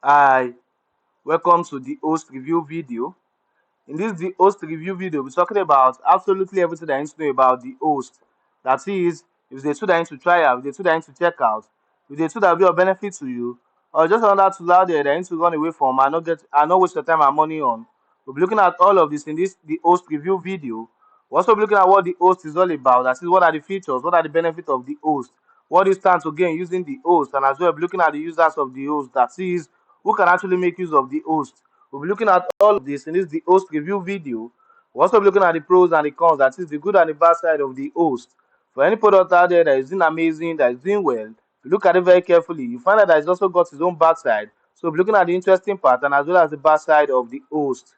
Hi, welcome to the host review video. In this the host review video, we're talking about absolutely everything that you need to know about the host. That is, if the tool that you need to try out, if the tool that you need to check out, if the tool that will be of benefit to you, or just another tool out there that you need to run away from and not waste your time and money on. We'll be looking at all of this in this the host review video. We're also be looking at what the host is all about. That is, what are the features, what are the benefits of the host, what do you stand to gain using the host, and as well be looking at the users of the host. That is, who can actually make use of the host. We'll be looking at all of this in this the host review video. We'll also be looking at the pros and the cons, that is the good and the bad side of the host. For any product out there that is doing amazing, that is doing well, if you look at it very carefully, you find out that it's also got its own bad side. So we'll be looking at the interesting part and as well as the bad side of the host.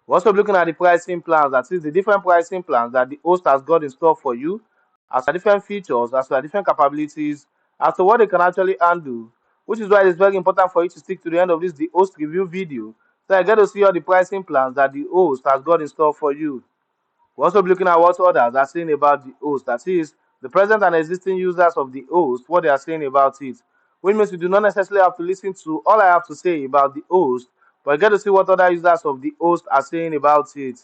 We're also looking at the pricing plans, that is the different pricing plans that the host has got in store for you, as to different features, as to different capabilities, as to what they can actually handle, which is why it's very important for you to stick to the end of this the host review video. So I get to see all the pricing plans that the host has got in store for you. We're also looking at what others are saying about the host, that is the present and existing users of the host, what they are saying about it. Which means you do not necessarily have to listen to all I have to say about the host, but you get to see what other users of the host are saying about it.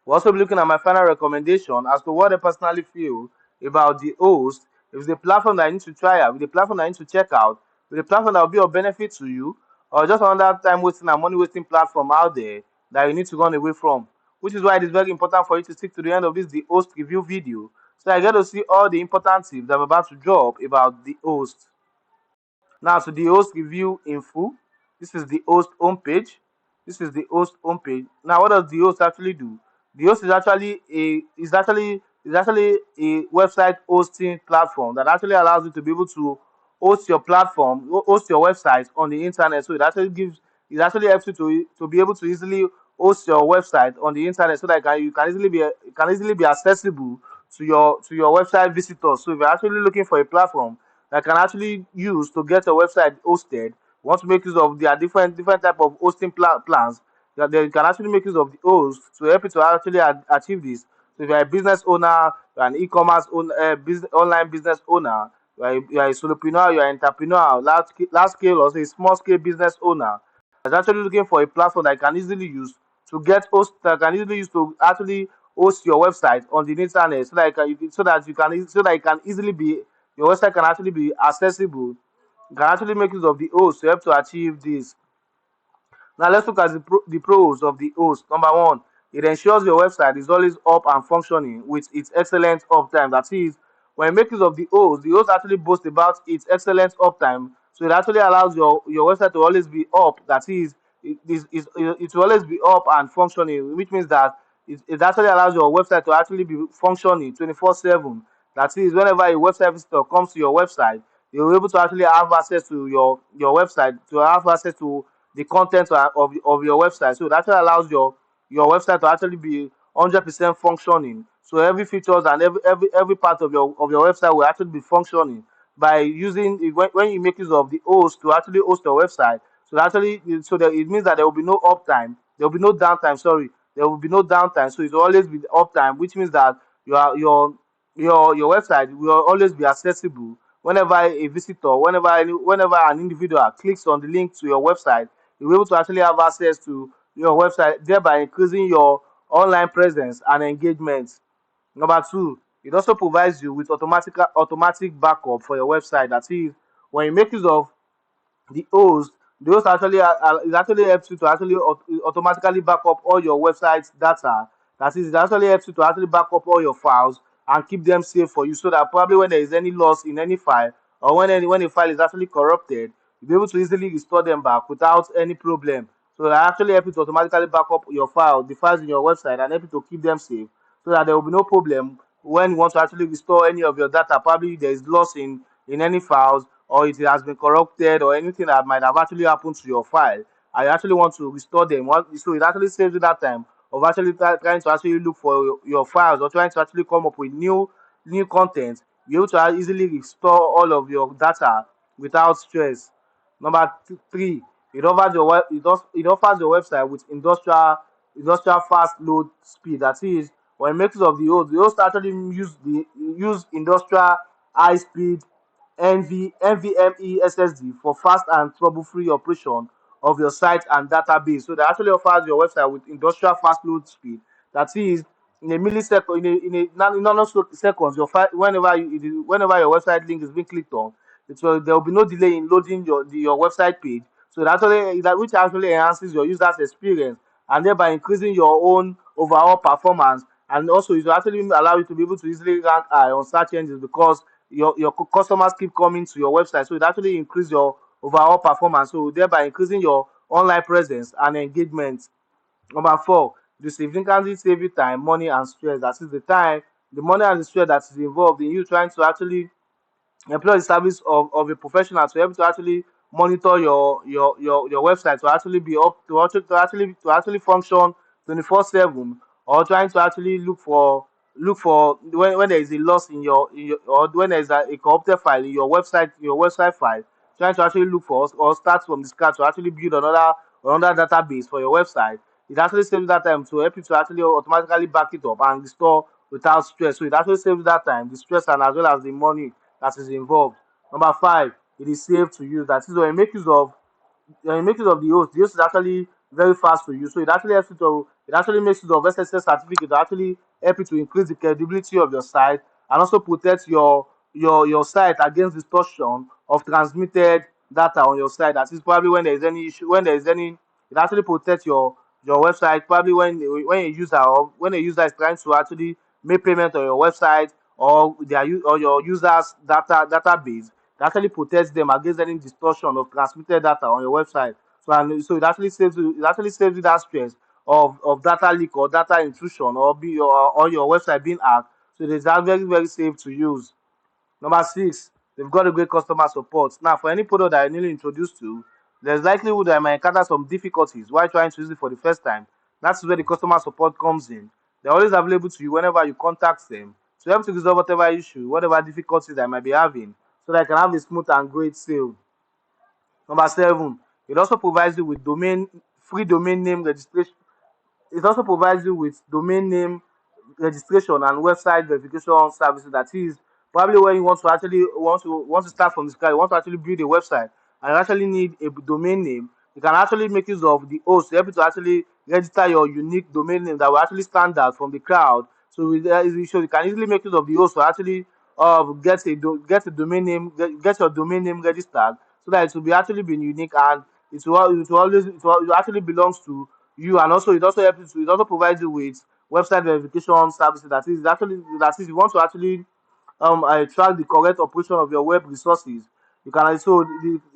We're also looking at my final recommendation as to what I personally feel about the host. If it's a platform that I need to try out, with a platform that I need to check out, with a platform that will be of benefit to you, or just another time wasting and money wasting platform out there that you need to run away from. Which is why it is very important for you to stick to the end of this the host review video, so I get to see all the important tips that I'm about to drop about the host. Now to the host review info. This is the host homepage. This is the host homepage. Now what does the host actually do? The host is actually a website hosting platform that actually allows you to be able to host your platform, host your website on the internet. So it actually helps you to be able to easily host your website on the internet so that it can easily be accessible to your website visitors. So if you're actually looking for a platform that can actually use to get your website hosted, want to make use of their different type of hosting plans, that they can actually make use of the host to help you to actually achieve this. So if you're a business owner, you're an e-commerce business, online business owner, you're a solopreneur, you're an entrepreneur, large scale or say small scale business owner, that's actually looking for a platform that can easily use to get host that can easily use to actually host your website on the internet, so that it can easily be your website can actually be accessible. You can actually make use of the host to help to achieve this. Now let's look at the pros of the host. Number one, it ensures your website is always up and functioning with its excellent uptime. That is, when you make use of the host actually boasts about its excellent uptime. So it actually allows your website to always be up. That is, it will always be up and functioning, which means that it actually allows your website to actually be functioning 24/7. That is, whenever a website visitor comes to your website, you'll be able to actually have access to your website, to have access to the content of your website. So it actually allows your website to actually be 100% functioning. So every features and every part of your website will actually be functioning by using when you make use of the host to actually host your website. So that it means that there will be no uptime, there will be no downtime. Sorry, there will be no downtime. So it will always be uptime, which means that your website will always be accessible whenever a visitor, whenever an individual clicks on the link to your website, you'll be able to actually have access to your website, thereby increasing your online presence and engagement. Number two, it also provides you with automatic backup for your website. That is, when you make use of the host, the host actually it actually helps you to actually automatically back up all your website data. That is, it actually helps you to actually back up all your files and keep them safe for you, so that probably when there is any loss in any file, or when a file is actually corrupted, you'll be able to easily restore them back without any problem. So that actually helps you to automatically back up the files in your website, and help you to keep them safe, so that there will be no problem when you want to actually restore any of your data. Probably there is loss in any files, or it has been corrupted, or anything that might have actually happened to your file, I actually want to restore them. So it actually saves you that time of actually trying to actually look for your files, or trying to actually come up with new content. You're able to easily restore all of your data without stress. Number three, it offers your website with industrial fast load speed. That is, when it makes use of the host actually use industrial high speed NVMe SSD for fast and trouble-free operation of your site and database. So that actually offers your website with industrial fast load speed. That is, in a millisecond, in nanoseconds, whenever your website link is being clicked on, there will be no delay in loading your website page. So which actually enhances your users' experience and thereby increasing your own overall performance. And also, it will actually allow you to be able to easily rank high on search engines because your customers keep coming to your website. So it actually increase your overall performance. So thereby increasing your online presence and engagement. Number four, you significantly save you time, money, and stress. That is the time, the money, and the stress that is involved in you trying to actually employ the service of a professional to help to actually monitor your website to actually be up to actually function 24/7, or trying to actually look for when there is a loss in your or when there is a corrupted file in your website file, trying to actually look for or start from the scratch to actually build another database for your website. It actually saves that time to help you to actually automatically back it up and restore without stress. So it actually saves that time, the stress, and as well as the money that is involved. Number five, it is safe to use. That is when you make use of the host is actually very fast to use. So it actually makes use of SSL certificate to actually help you to increase the credibility of your site and also protect your site against distortion of transmitted data on your site. That is probably when there is any issue, when there is any, it actually protects your website probably when a user is trying to actually make payment on your website or or your users database. It actually protects them against any distortion of transmitted data on your website. So it actually saves you that stress of data leak or data intrusion or your website being hacked. So it is that very very safe to use. Number six, they've got a great customer support. Now, for any product that you're newly introduced to, there's likelihood that you might encounter some difficulties while trying to use it for the first time. That's where the customer support comes in. They're always available to you whenever you contact them to help to resolve whatever issue, whatever difficulties that you might be having, so that you can have a smooth and great sale. Number seven, it also provides you with free domain name registration. It also provides you with domain name registration and website verification services. That is probably when you want to start from the scratch, you want to actually build a website and you actually need a domain name. You can actually make use of the host to help you to actually register your unique domain name that will actually stand out from the crowd. So you can easily make use of the host to actually get your domain name registered so that it will be actually be unique, and it will actually belongs to you. And also it also provides you with website verification services. That is you want to actually track the correct operation of your web resources. You can also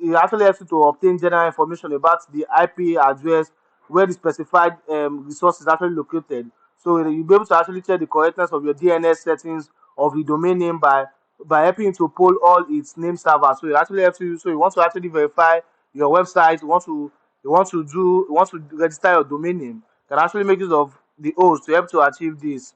it actually helps you to obtain general information about the IP address where the specified resource is actually located. So you'll be able to actually check the correctness of your DNS settings of the domain name by helping you to poll all its name servers. So it actually helps you. So you want to actually verify your website. You want to register your domain name. You can actually make use of the host to help to achieve this.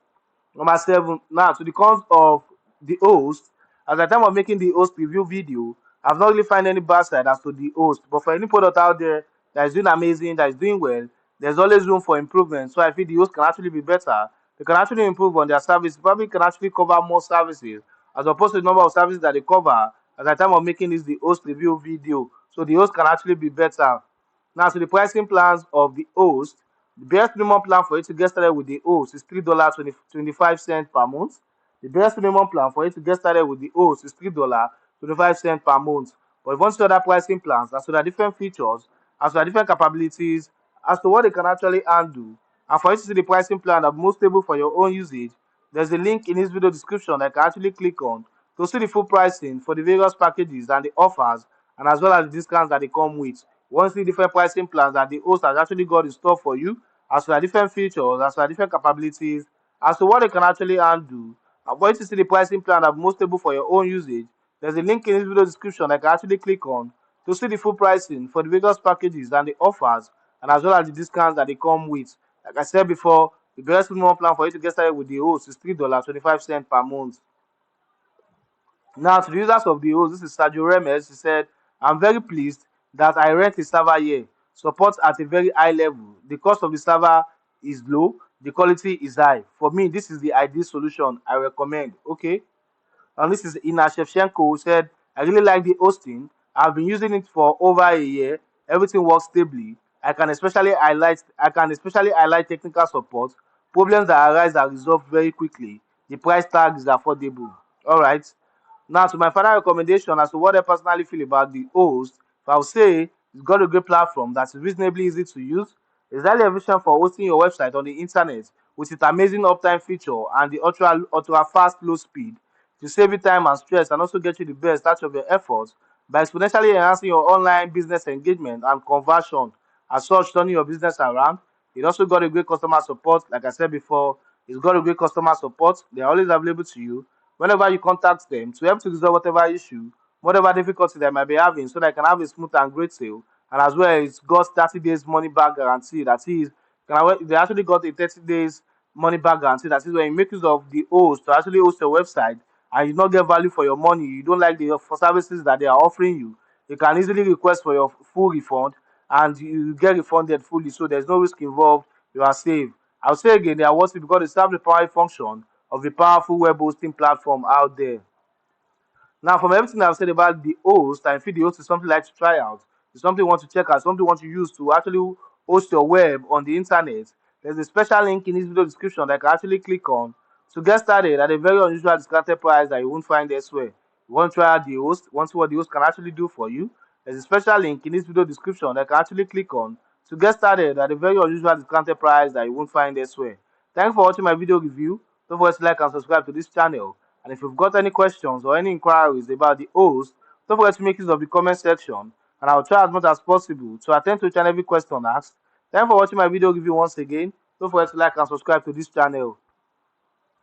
Number seven, now to the cons of the host. At the time of making the host review video, I've not really found any bad side as to the host. But for any product out there that is doing amazing, that is doing well, there's always room for improvement. So I feel the host can actually be better. They can actually improve on their service. Probably can actually cover more services as opposed to the number of services that they cover at the time of making this the host review video. So the host can actually be better. Now, to the pricing plans of the host, the best minimum plan for you to get started with the host is $3.25 per month. The best minimum plan for you to get started with the host is $3.25 per month. But if you want to see other pricing plans, as to the different features, as to the different capabilities, as to what they can actually handle, and for you to see the pricing plan that most stable for your own usage, there's a link in this video description that you can actually click on to see the full pricing for the various packages and the offers, and as well as the discounts that they come with. You want to see different pricing plans that the host has actually got in store for you, as to the different features, as to the different capabilities, as to what they can actually handle. And for you to see the pricing plan that most stable for your own usage, there's a link in this video description that you can actually click on to see the full pricing for the various packages and the offers, and as well as the discounts that they come with. Like I said before, the best minimum plan for you to get started with the host is $3.25 per month. Now, to the users of the host, this is Sergio Remes. He said, I'm very pleased that I rent a server here. Support at a very high level. The cost of the server is low. The quality is high. For me, this is the ideal solution I recommend. Okay. And this is Ina Shevchenko who said, I really like the hosting. I've been using it for over a year. Everything works stably. I can especially highlight technical support. Problems that arise are resolved very quickly. The price tag is affordable. All right. Now, to my final recommendation as to what I personally feel about the host, if I would say it's got a great platform that is reasonably easy to use. It's highly efficient for hosting your website on the internet with its amazing uptime feature and the ultra fast low speed to save you time and stress and also get you the best out of your efforts by exponentially enhancing your online business engagement and conversion. As such, turning your business around. It also got a great customer support. Like I said before, it's got a great customer support. They're always available to you whenever you contact them to help to resolve whatever issue, whatever difficulty they might be having, so that I can have a smooth and great sale. And as well, it's got 30 days money back guarantee. That is, they actually got a 30 days money back guarantee. That is when you make use of the host to actually host your website and you not get value for your money, you don't like the for services that they are offering you, you can easily request for your full refund and you get refunded fully. So there's no risk involved. You are safe. I'll say again, they are worth it because they serve the primary function of a powerful web hosting platform out there. Now, from everything I've said about the host, I feel the host is something like to try out. It's something you want to check out, something you want to use to actually host your web on the internet. There's a special link in this video description that you can actually click on to get started at a very unusual discounted price that you won't find elsewhere. You want to try out the host, want to see what the host can actually do for you. There's a special link in this video description that you can actually click on to get started at a very unusual discounted price that you won't find elsewhere. Thanks for watching my video review. Don't forget to like and subscribe to this channel. And if you've got any questions or any inquiries about the host, don't forget to make use of the comment section and I'll try as much as possible to attend to each and every question asked. Thanks for watching my video review once again. Don't forget to like and subscribe to this channel.